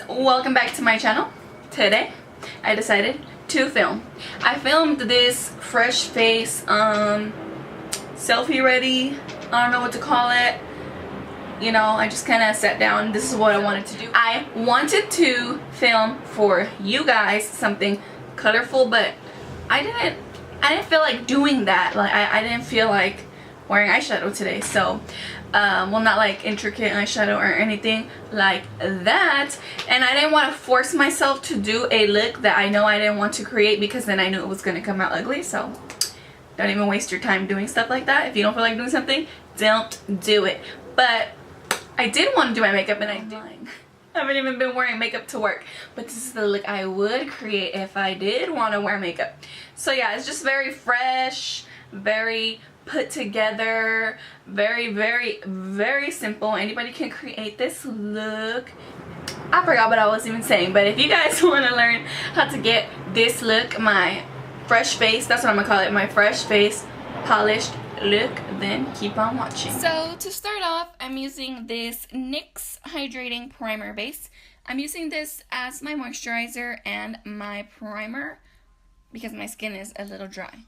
guys, welcome back to my channel. Today I decided to film. I filmed this fresh face selfie ready, I don't know what to call it. You know, I just kind of sat down. This is what I wanted to do. I wanted to film for you guys something colorful, but I didn't feel like doing that. Like I didn't feel like wearing eyeshadow today. So well, not like intricate eyeshadow or anything like that, and I didn't want to force myself to do a look that I know I didn't want to create, because then I knew it was going to come out ugly. So don't even waste your time doing stuff like that. If you don't feel like doing something, don't do it. But I did want to do my makeup, and I haven't even been wearing makeup to work, but this is the look I would create if I did want to wear makeup. So yeah, it's just very fresh, very put together, very simple. Anybody can create this look. I forgot what I was even saying, but if you guys want to learn how to get this look, my fresh face, that's what I'm gonna call it, my fresh face polished look, then keep on watching. So to start off, I'm using this NYX Hydrating Primer Base. I'm using this as my moisturizer and my primer because my skin is a little dry.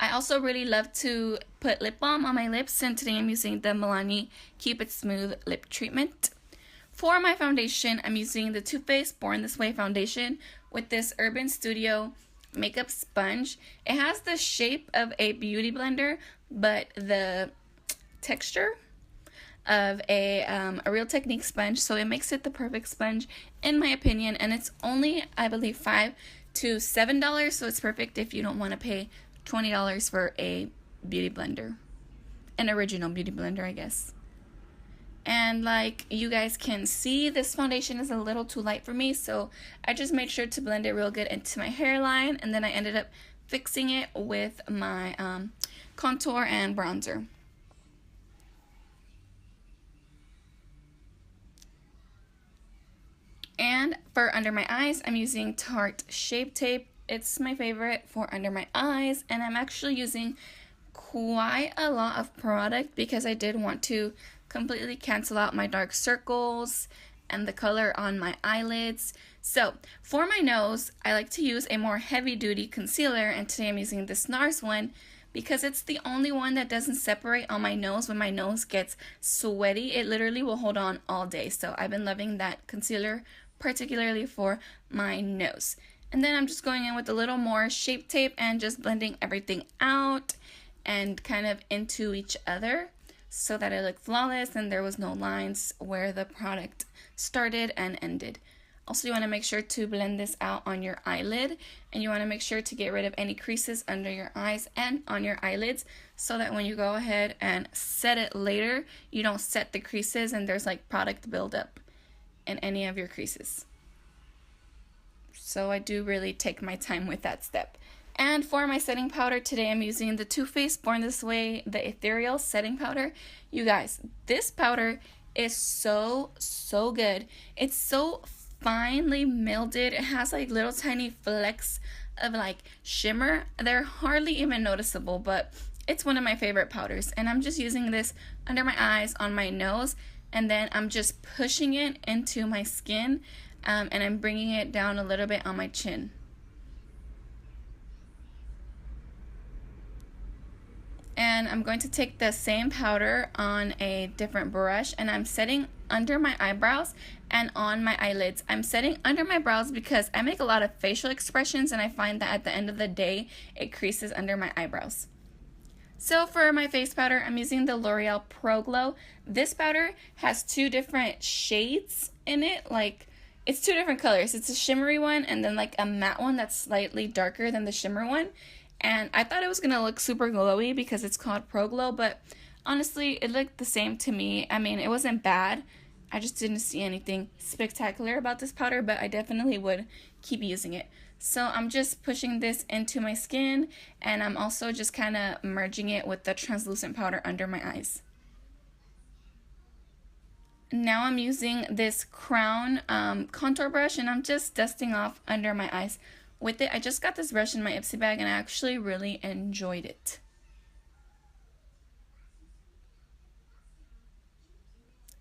I also really love to put lip balm on my lips, and today I'm using the Milani Keep It Smooth Lip Treatment. For my foundation, I'm using the Too Faced Born This Way foundation with this Urban Studio makeup sponge. It has the shape of a beauty blender, but the texture of a Real Technique sponge, so it makes it the perfect sponge in my opinion, and it's only, I believe, $5 to $7, so it's perfect if you don't want to pay $20 for a beauty blender, an original beauty blender, I guess. And like you guys can see, this foundation is a little too light for me, so I just made sure to blend it real good into my hairline, and then I ended up fixing it with my contour and bronzer. And for under my eyes, I'm using Tarte Shape Tape. It's my favorite for under my eyes, and I'm actually using quite a lot of product because I did want to completely cancel out my dark circles and the color on my eyelids. So for my nose, I like to use a more heavy-duty concealer, and today I'm using this NARS one because it's the only one that doesn't separate on my nose when my nose gets sweaty. It literally will hold on all day, so I've been loving that concealer, particularly for my nose. And then I'm just going in with a little more Shape Tape and just blending everything out and kind of into each other so that it looked flawless and there was no lines where the product started and ended. Also, you want to make sure to blend this out on your eyelid, and you want to make sure to get rid of any creases under your eyes and on your eyelids so that when you go ahead and set it later, you don't set the creases and there's like product buildup in any of your creases. So I do really take my time with that step. And for my setting powder, today I'm using the Too Faced Born This Way, the Ethereal Setting Powder. You guys, this powder is so good. It's so finely milded. It has like little tiny flecks of like shimmer. They're hardly even noticeable, but it's one of my favorite powders. And I'm just using this under my eyes, on my nose, and then I'm just pushing it into my skin. And I'm bringing it down a little bit on my chin. And I'm going to take the same powder on a different brush, and I'm setting under my eyebrows and on my eyelids. I'm setting under my brows because I make a lot of facial expressions, and I find that at the end of the day, it creases under my eyebrows. So for my face powder, I'm using the Loreal Pro Glow. This powder has two different shades in it, like it's two different colors. It's a shimmery one and then like a matte one that's slightly darker than the shimmer one. And I thought it was going to look super glowy because it's called Pro Glow, but honestly, it looked the same to me. I mean, it wasn't bad. I just didn't see anything spectacular about this powder, but I definitely would keep using it. So I'm just pushing this into my skin, and I'm also just kind of merging it with the translucent powder under my eyes. Now I'm using this Crown contour brush, and I'm just dusting off under my eyes with it. I just got this brush in my Ipsy bag, and I actually really enjoyed it.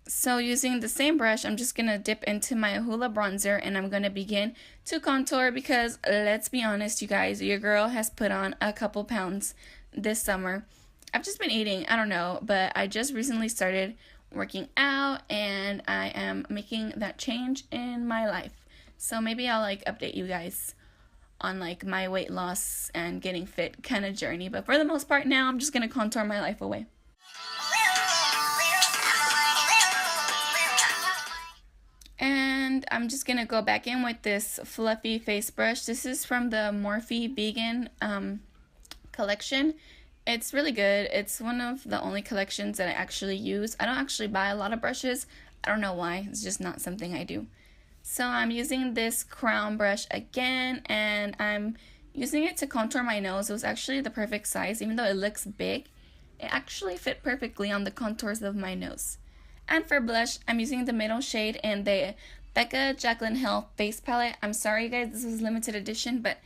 So using the same brush, I'm just going to dip into my Hoola bronzer and I'm going to begin to contour because let's be honest, you guys, your girl has put on a couple pounds this summer. I've just been eating, I don't know, but I just recently started working out and I am making that change in my life. So maybe I'll like update you guys on like my weight loss and getting fit kind of journey. But for the most part now, I'm just going to contour my life away. And I'm just going to go back in with this fluffy face brush. This is from the Morphe Vegan collection. It's really good. It's one of the only collections that I actually use. I don't actually buy a lot of brushes. I don't know why. It's just not something I do. So I'm using this crown brush again, and I'm using it to contour my nose. It was actually the perfect size. Even though it looks big, it actually fit perfectly on the contours of my nose. And for blush, I'm using the middle shade in the Becca Jaclyn Hill face palette. I'm sorry, you guys, this was limited edition, but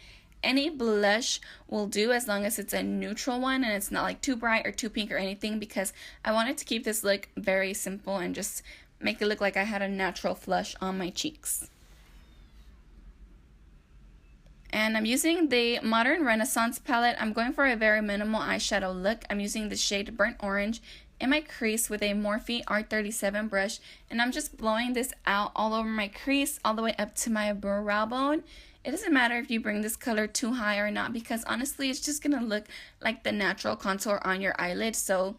any blush will do as long as it's a neutral one and it's not like too bright or too pink or anything, because I wanted to keep this look very simple and just make it look like I had a natural flush on my cheeks. And I'm using the Modern Renaissance palette. I'm going for a very minimal eyeshadow look. I'm using the shade Burnt Orange in my crease with a Morphe R37 brush, and I'm just blowing this out all over my crease all the way up to my brow bone. It doesn't matter if you bring this color too high or not, because honestly it's just gonna look like the natural contour on your eyelid, so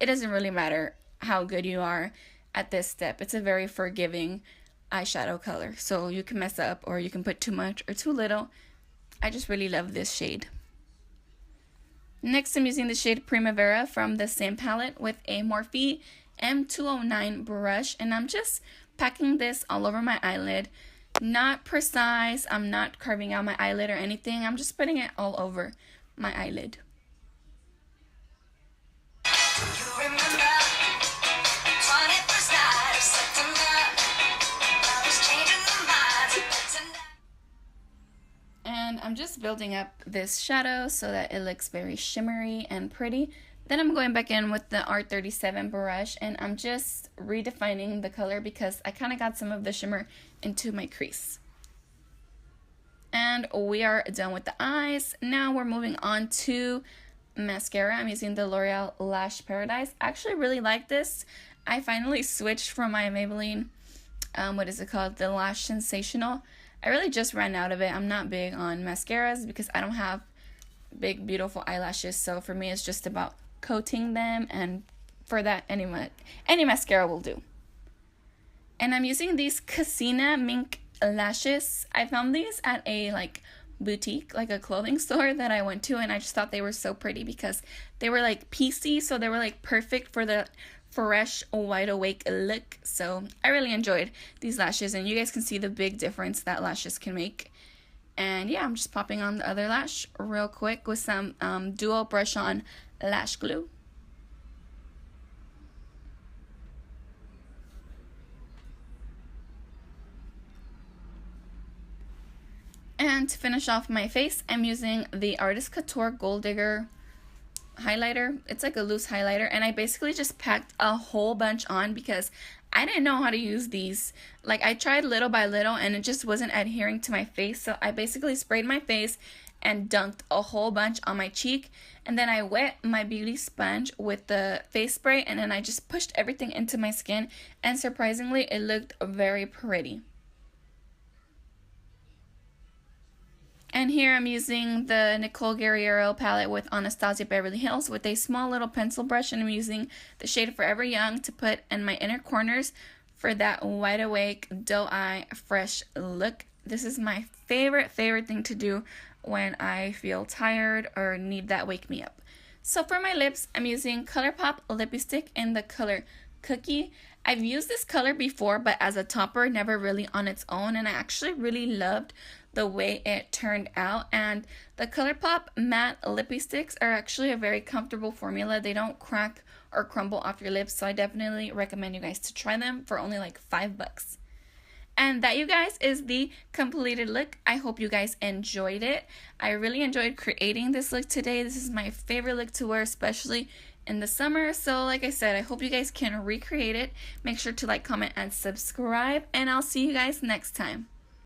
it doesn't really matter how good you are at this step. It's a very forgiving eyeshadow color, so you can mess up or you can put too much or too little. I just really love this shade. Next, I'm using the shade Primavera from the same palette with a Morphe M209 brush, and I'm just packing this all over my eyelid. Not precise, I'm not carving out my eyelid or anything, I'm just putting it all over my eyelid. And I'm just building up this shadow so that it looks very shimmery and pretty. Then I'm going back in with the R37 brush and I'm just redefining the color because I kind of got some of the shimmer into my crease. And we are done with the eyes. Now we're moving on to mascara. I'm using the L'Oreal Lash Paradise. I actually really like this. I finally switched from my Maybelline, the Lash Sensational. I really just ran out of it. I'm not big on mascaras because I don't have big beautiful eyelashes, so for me it's just about coating them, and for that any mascara will do. And I'm using these Casina Mink lashes. I found these at a boutique, like a clothing store that I went to, and I just thought they were so pretty because they were like piecey, so they were like perfect for the fresh wide awake look. So I really enjoyed these lashes, and you guys can see the big difference that lashes can make. And yeah, I'm just popping on the other lash real quick with some duo brush on lash glue. And to finish off my face, I'm using the Artist Couture Gold Digger highlighter. It's like a loose highlighter, and I basically just packed a whole bunch on because I didn't know how to use these. Like, I tried little by little and it just wasn't adhering to my face, so I basically sprayed my face and dunked a whole bunch on my cheek, and then I wet my beauty sponge with the face spray, and then I just pushed everything into my skin, and surprisingly it looked very pretty. And here I'm using the Nicole Guerriero palette with Anastasia Beverly Hills with a small little pencil brush, and I'm using the shade Forever Young to put in my inner corners for that wide awake, doe eye, fresh look. This is my favorite thing to do when I feel tired or need that wake me up. So for my lips, I'm using ColourPop lipstick in the color Cookie. I've used this color before, but as a topper, never really on its own, and I actually really loved the way it turned out. And the ColourPop matte lipsticks are actually a very comfortable formula. They don't crack or crumble off your lips, so I definitely recommend you guys to try them for only like $5. And that, you guys, is the completed look. I hope you guys enjoyed it. I really enjoyed creating this look today. This is my favorite look to wear, especially in the summer. So like I said, I hope you guys can recreate it. Make sure to like, comment, and subscribe, and I'll see you guys next time.